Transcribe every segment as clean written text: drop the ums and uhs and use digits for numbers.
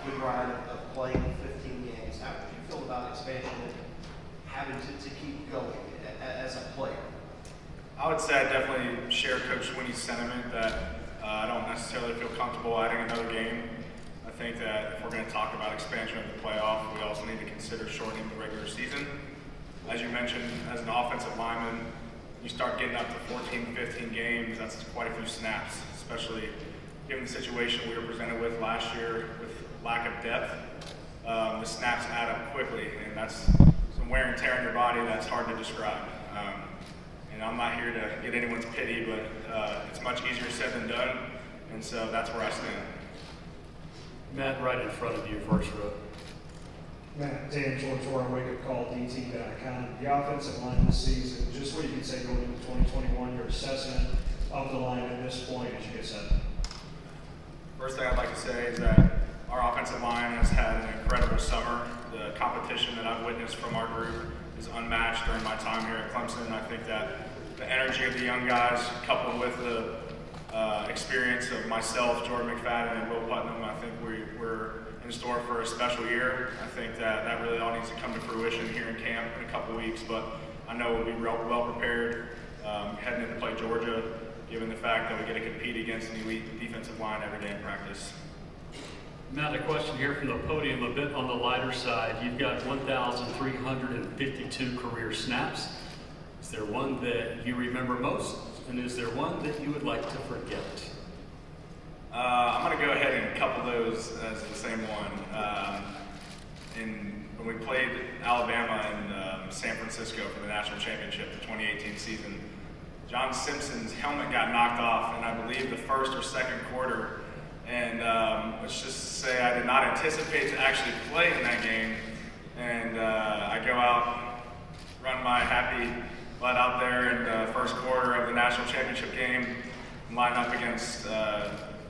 good ride of playing 15 games. How do you feel about expansion and having to keep going as a player? I would say I definitely share Coach Swinney's sentiment that I don't necessarily feel comfortable adding another game. I think that if we're going to talk about expansion of the playoff, we also need to consider shortening the regular season. As you mentioned, as an offensive lineman, you start getting up to 14, 15 games, that's quite a few snaps, especially given the situation we were presented with last year with lack of depth. The snaps add up quickly, and that's some wear and tear in your body that's hard to describe. And I'm not here to get anyone's pity, but it's much easier said than done, and so that's where I stand. Matt, right in front of you, first row. Matt, Dan George, wake-up call, DT.com. The offensive line this season, just what you can say going into 2021, your assessment of the line at this point as you get set. First thing I'd like to say is that our offensive line has had an incredible summer. The competition that I've witnessed from our group is unmatched during my time here at Clemson. I think that the energy of the young guys, coupled with the experience of myself, Jordan McFadden, and Will Putnam, I think we're in store for a special year. I think that really all needs to come to fruition here in camp in a couple weeks, but I know we'll be well prepared heading into play Georgia, given the fact that we get to compete against an elite defensive line every day in practice. Matt, a question here from the podium, a bit on the lighter side. You've got 1,352 career snaps. Is there one that you remember most, and is there one that you would like to forget? I'm going to go ahead and couple those as the same one. When we played Alabama in San Francisco for the national championship, the 2018 season, John Simpson's helmet got knocked off in, I believe, the first or second quarter. And let's just say I did not anticipate to actually play in that game. And I go out, run my happy butt out there in the first quarter of the national championship game, line up against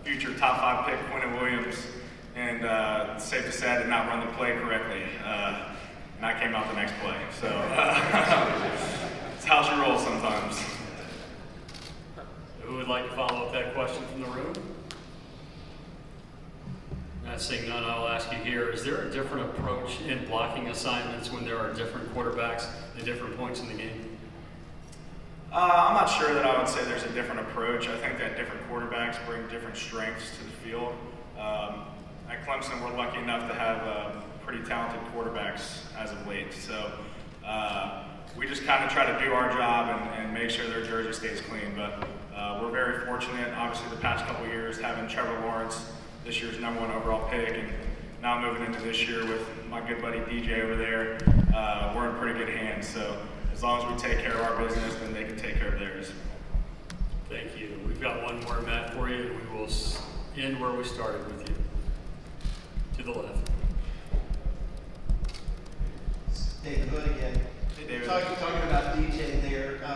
future top 5 pick Quentin Williams. And it's safe to say I did not run the play correctly. And I came out the next play. So it's how she rolls sometimes. Who would like to follow up that question from the room? Not seeing none, I'll ask you here. Is there a different approach in blocking assignments when there are different quarterbacks at different points in the game? I'm not sure that I would say there's a different approach. I think that different quarterbacks bring different strengths to the field. At Clemson, we're lucky enough to have pretty talented quarterbacks as of late. So we just kind of try to do our job and make sure their jersey stays clean. But we're very fortunate, obviously, the past couple of years having Trevor Lawrence, this year's #1 overall pick, and now moving into this year with my good buddy DJ over there, we're in pretty good hands. So as long as we take care of our business, then they can take care of theirs. Thank you. We've got one more, Matt, for you, and we will end where we started with you. To the left. David Hood again. Hey, David. Talking about DJ there, I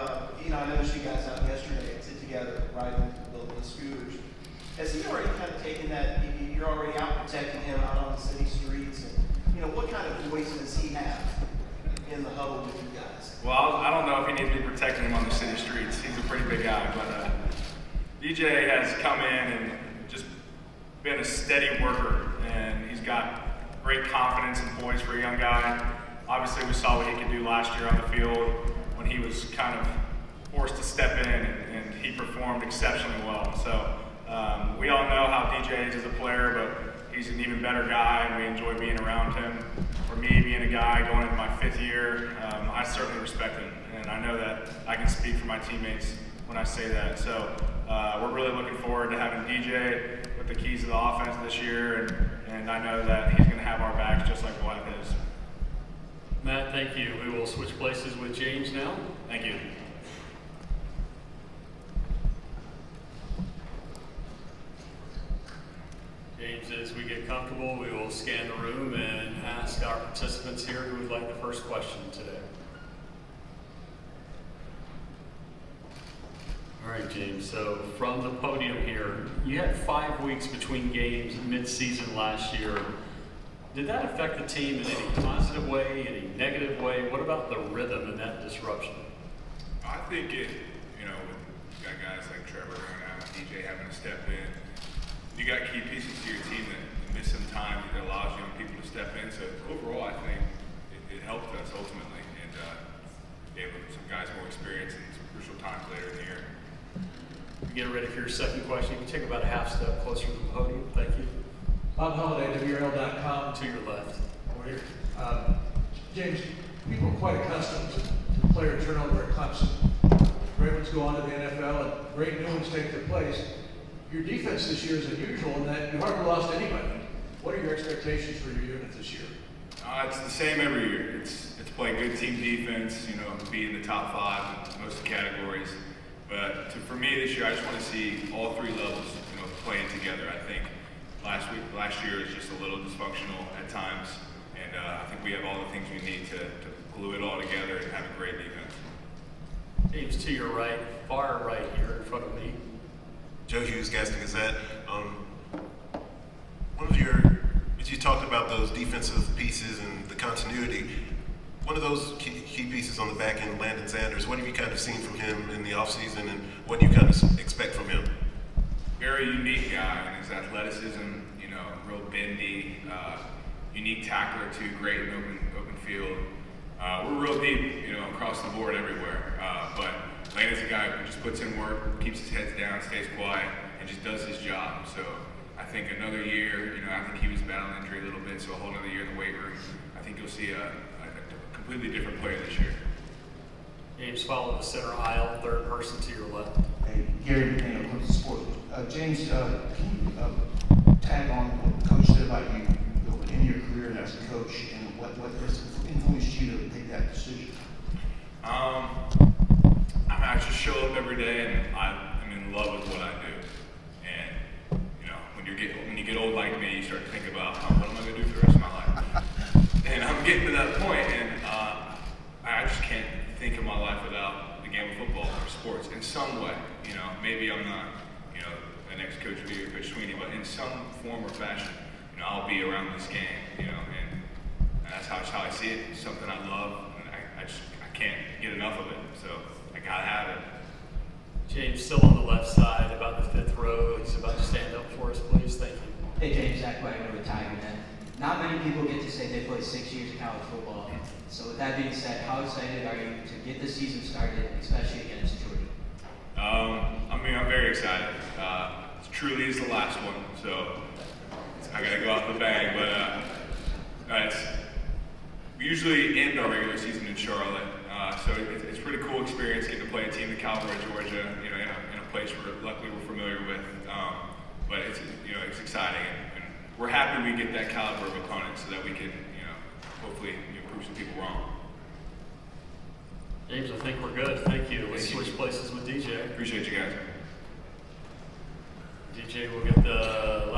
noticed you guys out yesterday and sit together riding the scooters. Has he already kind of taken that, you're already out protecting him out on the city streets, and what kind of voice does he have in the huddle with you guys? Well, I don't know if he needs to be protecting him on the city streets. He's a pretty big guy, but DJ has come in and just been a steady worker, and he's got great confidence and poise for a young guy. Obviously, we saw what he could do last year on the field when he was kind of forced to step in, and he performed exceptionally well. So we all know how DJ is as a player, but he's an even better guy, and we enjoy being around him. For me, being a guy going into my 5th year, I certainly respect him, and I know that I can speak for my teammates when I say that. So we're really looking forward to having DJ with the keys to the offense this year, and I know that he's going to have our backs just like we'll have his. Matt, thank you. We will switch places with James now. Thank you. James, as we get comfortable, we will scan the room and ask our participants here who would like the first question today. All right, James, so from the podium here, you had 5 weeks between games mid-season last year. Did that affect the team in any positive way, any negative way? What about the rhythm and that disruption? I think it, you got guys like Trevor going out, DJ having to step in. You got key pieces to your team that miss some time, either a lot times later in the year. Get ready for your second question. You can take about a half step closer to the podium. Thank you. Bob Holliday, WRL.com. To your left. Over here. James, people are quite accustomed to player turnover at Clemson. Great ones go on to the NFL and great new ones take their place. Your defense this year is unusual in that you hardly lost anybody. What are your expectations for your unit this year? It's the same every year. It's play good team defense, be in the top 5 in most categories. But for me this year, I just want to see all 3 levels, playing together. I think last year is just a little dysfunctional at times, and I think we have all the things we need to glue it all together and have a great defense. James, to your right, far right here in front of me. Joe Hughes, Gaston Gazette. As you talked about those defensive pieces and the continuity, one of those key pieces on the back end, Landon Sanders, what have you kind of seen from him in the offseason, and what do you kind of expect from him? Very unique guy in his athleticism, real bendy, unique tackler too, great in open field. We're real deep, across the board everywhere. But Landon's a guy who just puts in work, keeps his head down, stays quiet, and just does his job. So I think another year, I think he was battling injury a little bit, so a whole another year in the weight room. I think you'll see a completely different player this year. James, follow the center aisle, third person to your left. Hey, Gary McDaniel, Clemson Sports. James, can you tag on what the coach said about you in your career as a coach, and what has influenced you to make that decision? I just show up every day, and I'm in love with what I do. And when you get old like me, you start to think about what am I going to do for the rest of my life. And I'm getting to that point, and I just can't think of my life without the game of football or sports in some way. Maybe I'm not, the next coach will be Coach Sweeney, but in some form or fashion, I'll be around this game, and that's how I see it. It's something I love, and I can't get enough of it, so I gotta have it. James, still on the left side, about the 5th row. He's about to stand up for us, please. Thank you. Hey James, Zach Wagner with Tiger Net. Not many people get to say they played 6 years of college football. So with that being said, how excited are you to get the season started, especially against Georgia? I'm very excited. It truly is the last one, so I gotta go out the bang. But we usually end our regular season in Charlotte, so it's a pretty cool experience getting to play a team the caliber of Georgia, in a place luckily we're familiar with. But it's exciting, and we're happy we get that caliber of opponent so that we can hopefully prove some people wrong. James, I think we're good. Thank you. Let's switch places with DJ. Appreciate you guys. DJ will get the last